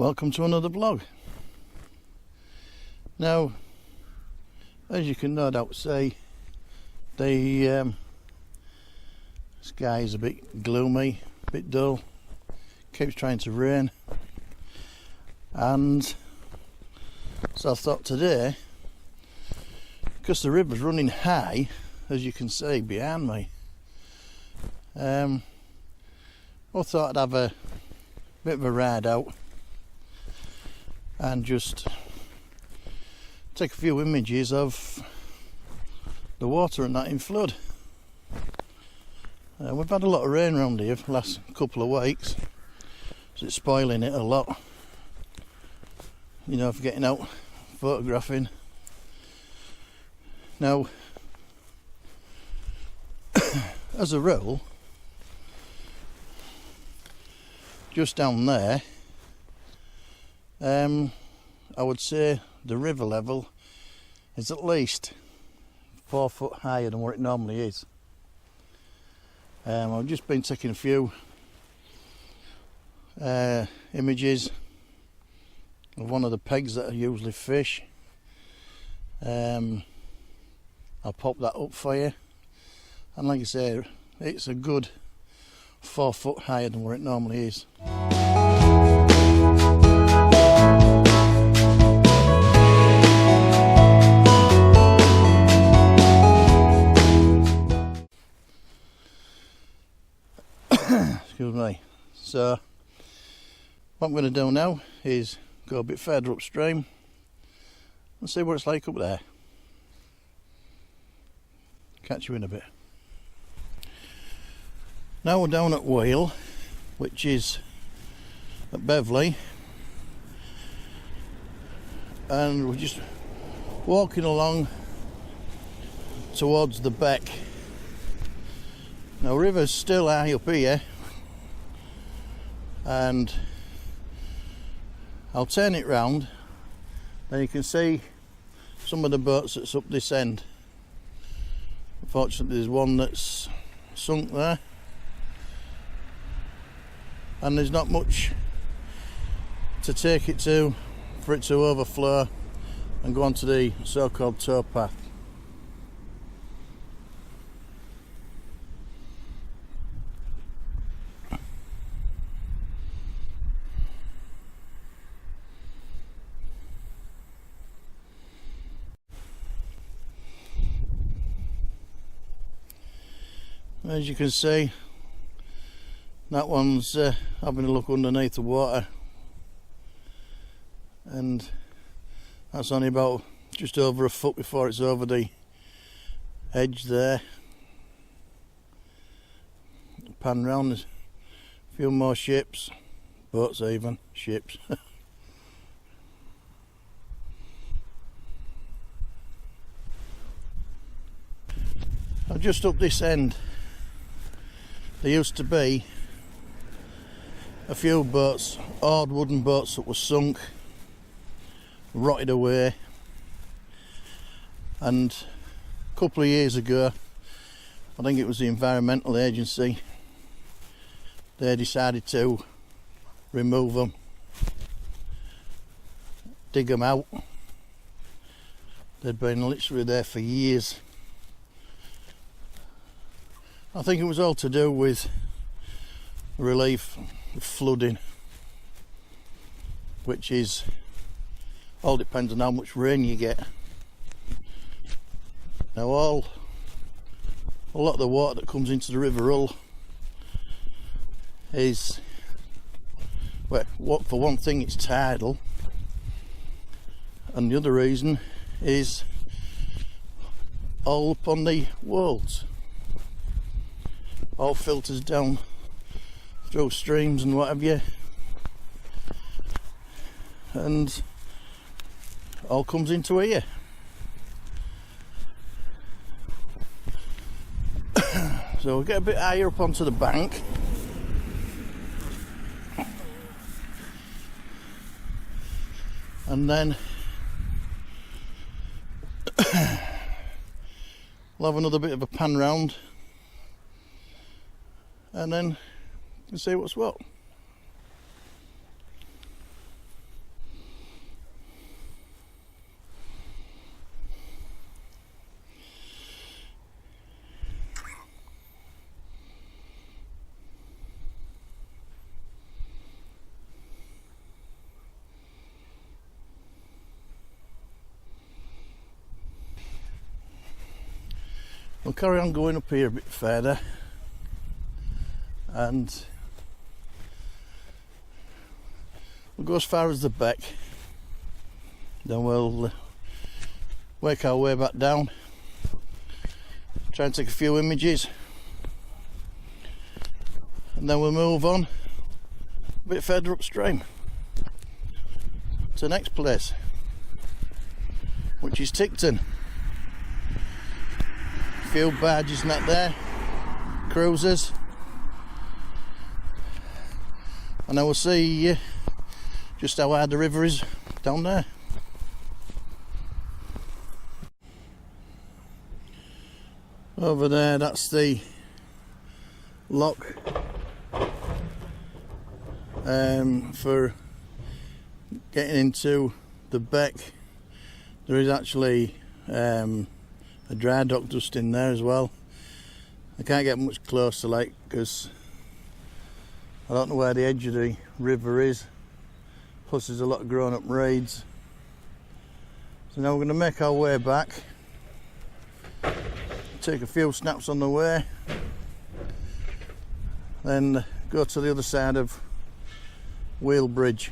Welcome to another vlog. Now, as you can no doubt see, the sky is a bit gloomy, a bit dull, keeps trying to rain, and so I thought today, because the river's running high, as you can see behind me, I thought I'd have a bit of a ride out and just take a few images of the water and that in flood. We've had a lot of rain around here for the last couple of weeks, so it's spoiling it a lot, you know, for getting out photographing. Now, as a rule, just down there, I would say the river level is at least 4 foot higher than what it normally is. I've just been taking a few images of one of the pegs that I usually fish. I'll pop that up for you, and like I say, it's a good 4 foot higher than what it normally is. Excuse me. So what I'm going to do now is go a bit further upstream and see what it's like up there. Catch you in a bit. Now we're down at Wheel, which is at Beverley, and we're just walking along towards the beck. Now, river's still high up here, and I'll turn it round, and you can see some of the boats that's up this end. Unfortunately, there's one that's sunk there, and there's not much to take it to for it to overflow and go onto the so-called towpath. As you can see, that one's having a look underneath the water, and that's only about just over a foot before it's over the edge there. Pan round, there's a few more ships, boats even, ships. Now just up this end, there used to be a few boats, odd wooden boats that were sunk, rotted away, and a couple of years ago, I think it was the environmental agency, they decided to remove them, dig them out. They'd been literally there for years. I think it was all to do with relief of flooding, which is all depends on how much rain you get. Now a lot of the water that comes into the River Hull is, well, for one thing, it's tidal, and the other reason is all up on the wolds. All filters down through streams and what have you, and all comes into here. So we'll get a bit higher up onto the bank, and then we'll have another bit of a pan round, and then you can see what's what. We'll carry on going up here a bit further, and we'll go as far as the beck, then we'll work our way back down, try and take a few images, and then we'll move on a bit further upstream to the next place, which is Ticton. A few barges and that there, cruisers, and I will see just how hard the river is down there. Over there, that's the lock for getting into the beck. There is actually a dry dock just in there as well. I can't get much closer, like, because I don't know where the edge of the river is. Plus there's a lot of grown up reeds. So now we're going to make our way back, take a few snaps on the way, then go to the other side of Wheel Bridge.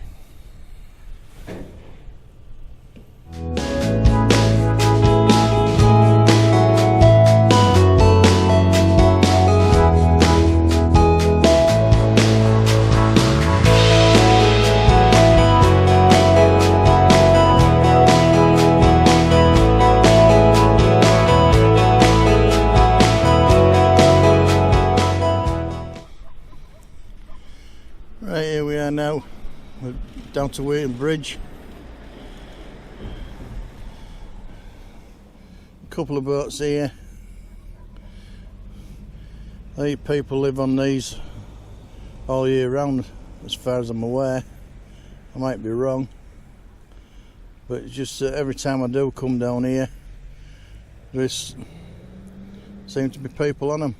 Right, here we are now. We're down to Wheel Bridge. A couple of boats here. These people live on these all year round, as far as I'm aware. I might be wrong, but it's just every time I do come down here, there seem to be people on them.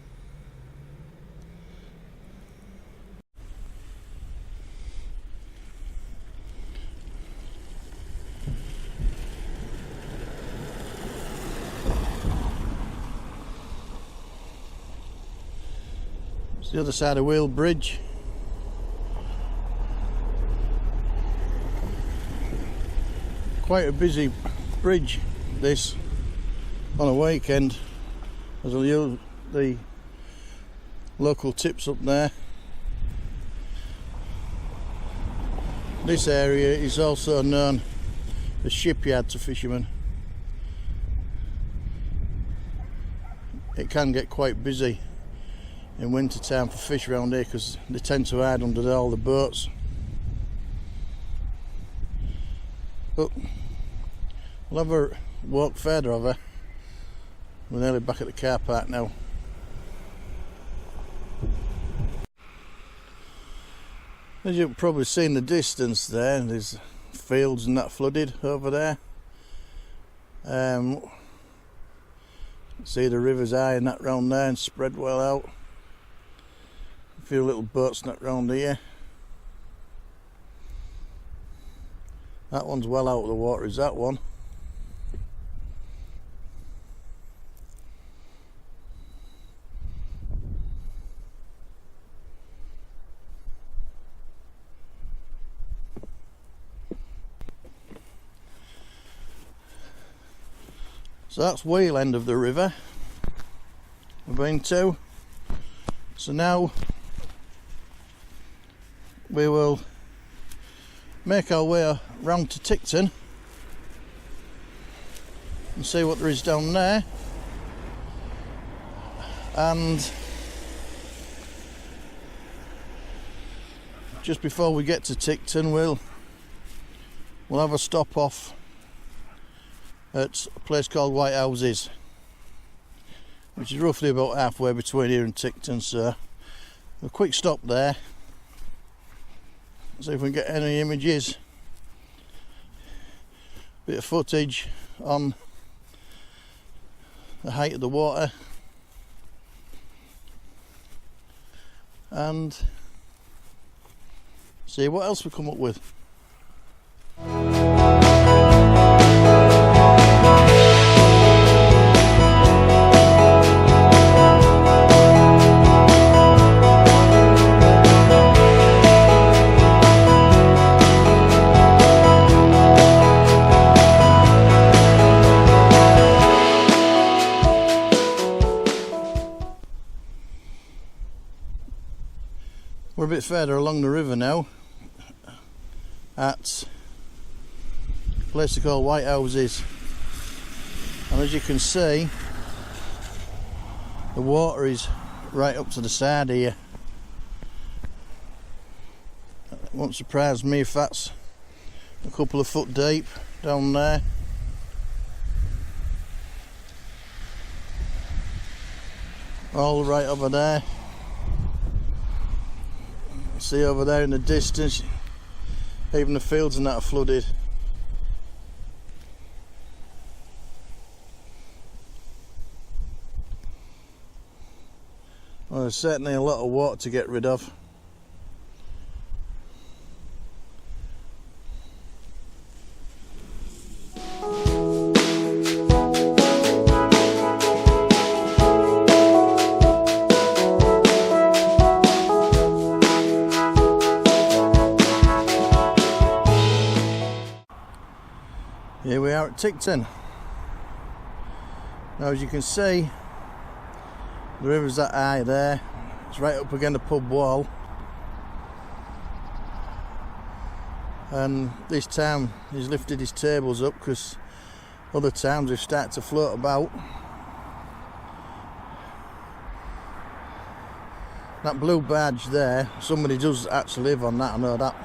The other side of Wheel Bridge. Quite a busy bridge this on a weekend. There's the local tips up there. This area is also known as shipyard to fishermen. It can get quite busy in winter time for fish around here, because they tend to hide under all the boats. But we'll have a walk further over. We're nearly back at the car park now. As you've probably seen in the distance there, there's fields and that flooded over there. See the river's high and that round there and spread well out. A few little boats not round here. That one's well out of the water, is that one. So that's Wheel end of the river we've been to. So now we will make our way around to Ticton and see what there is down there, and just before we get to Ticton we'll have a stop off at a place called White Houses, which is roughly about halfway between here and Ticton, so a quick stop there. See if we can get any images, bit of footage on the height of the water, and see what else we come up with. bit further along the river now at a place called White Houses, and as you can see the water is right up to the side here. It won't surprise me if that's a couple of foot deep down there. All right over there. See over there in the distance, even the fields and that are flooded. Well, there's certainly a lot of water to get rid of. Here we are at Ticton. Now, as you can see, the river's that high there. It's right up against the pub wall. And this town, he's lifted his tables up because other towns have started to float about. That blue badge there, somebody does actually live on that, I know that.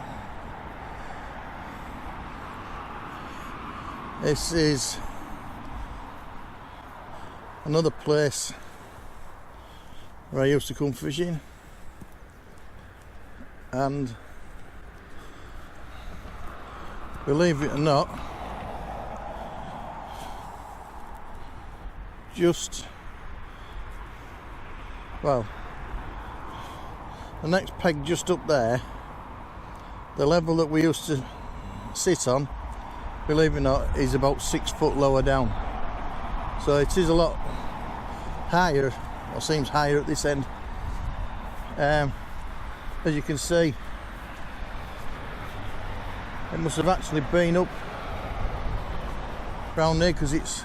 This is another place where I used to come fishing, and believe it or not, just, well, the next peg just up there, the level that we used to sit on, believe it or not, is about 6 foot lower down. So it is a lot higher, or seems higher at this end. As you can see, it must have actually been up round there because it's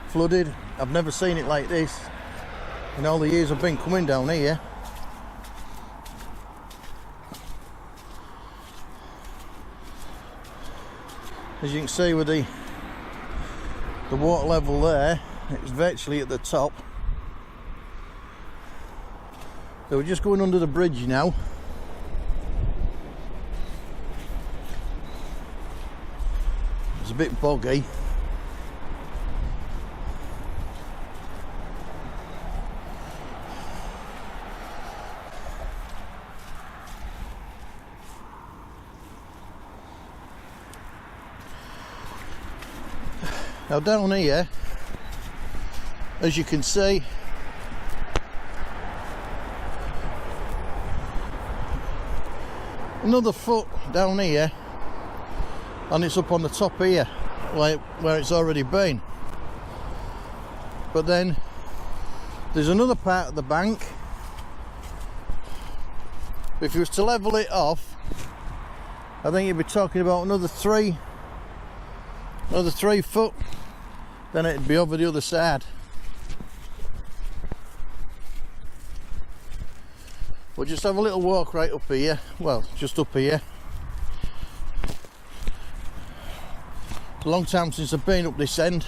flooded. I've never seen it like this in all the years I've been coming down here. As you can see with the water level there, it's virtually at the top. So we're just going under the bridge now. It's a bit boggy. Now down here, as you can see, another foot down here, and it's up on the top here, like where it's already been. But then there's another part of the bank. If you was to level it off, I think you'd be talking about another three foot, then it'd be over the other side. We'll just have a little walk right up here, well, just up here. It's a long time since I've been up this end.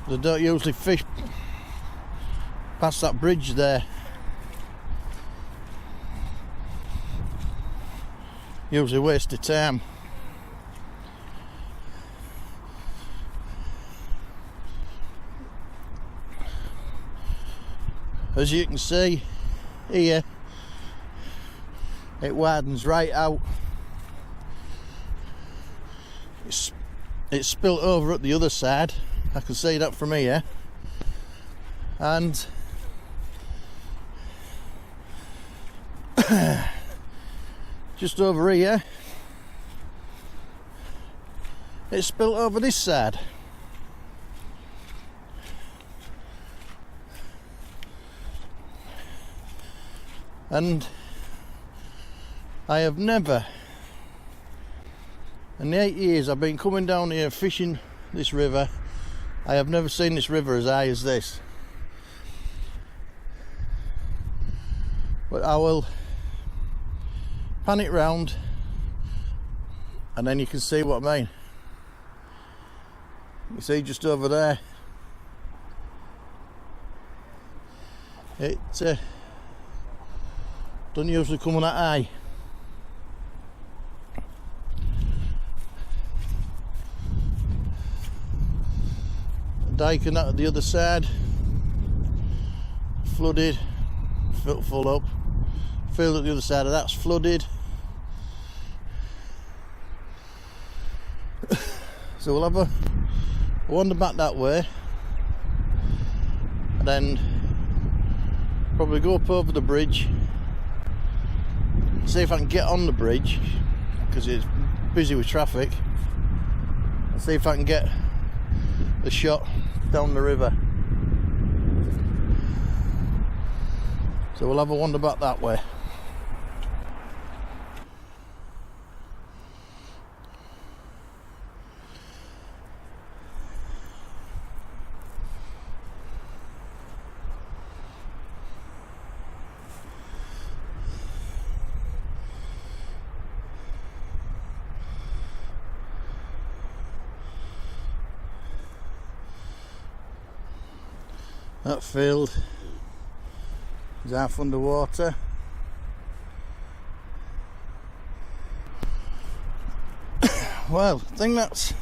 I don't usually fish past that bridge there. Usually waste of time. As you can see here, it widens right out. It's spilt over at the other side. I can see that from here. And just over here, it's spilt over this side. And I have never, in the 8 years I've been coming down here fishing this river, I have never seen this river as high as this. But I will pan it round and then you can see what I mean. You see just over there, it don't usually come on that high. Dike and that at the other side, flooded, full up. Field at the other side of that's flooded. So we'll have a wander back that way and then probably go up over the bridge, see if I can get on the bridge because it's busy with traffic, and see if I can get a shot down the river. So we'll have a wander back that way. That field is half underwater. Well, I think that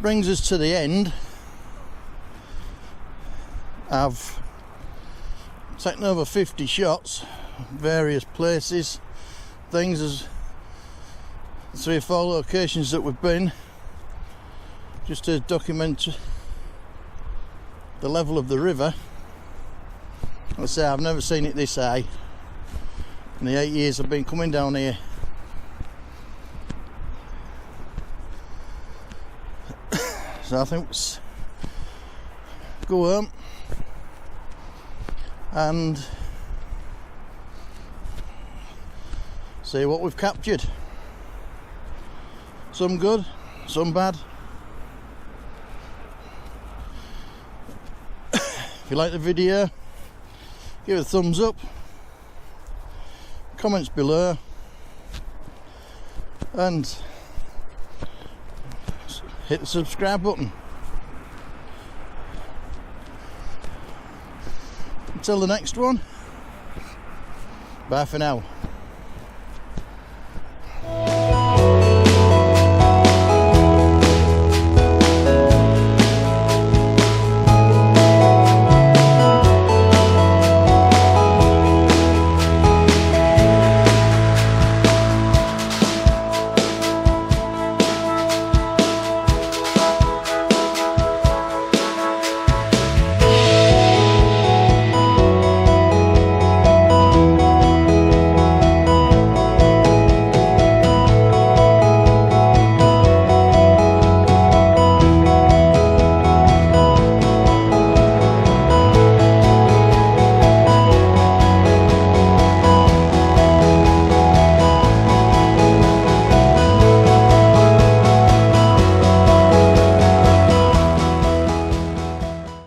brings us to the end. I've taken over 50 shots, various places, things, as 3 or 4 locations that we've been, just to document the level of the river. I say I've never seen it this high in the 8 years I've been coming down here. So I think let's go home and see what we've captured. Some good, some bad. If you like the video, give it a thumbs up, comments below, and hit the subscribe button. Until the next one, bye for now.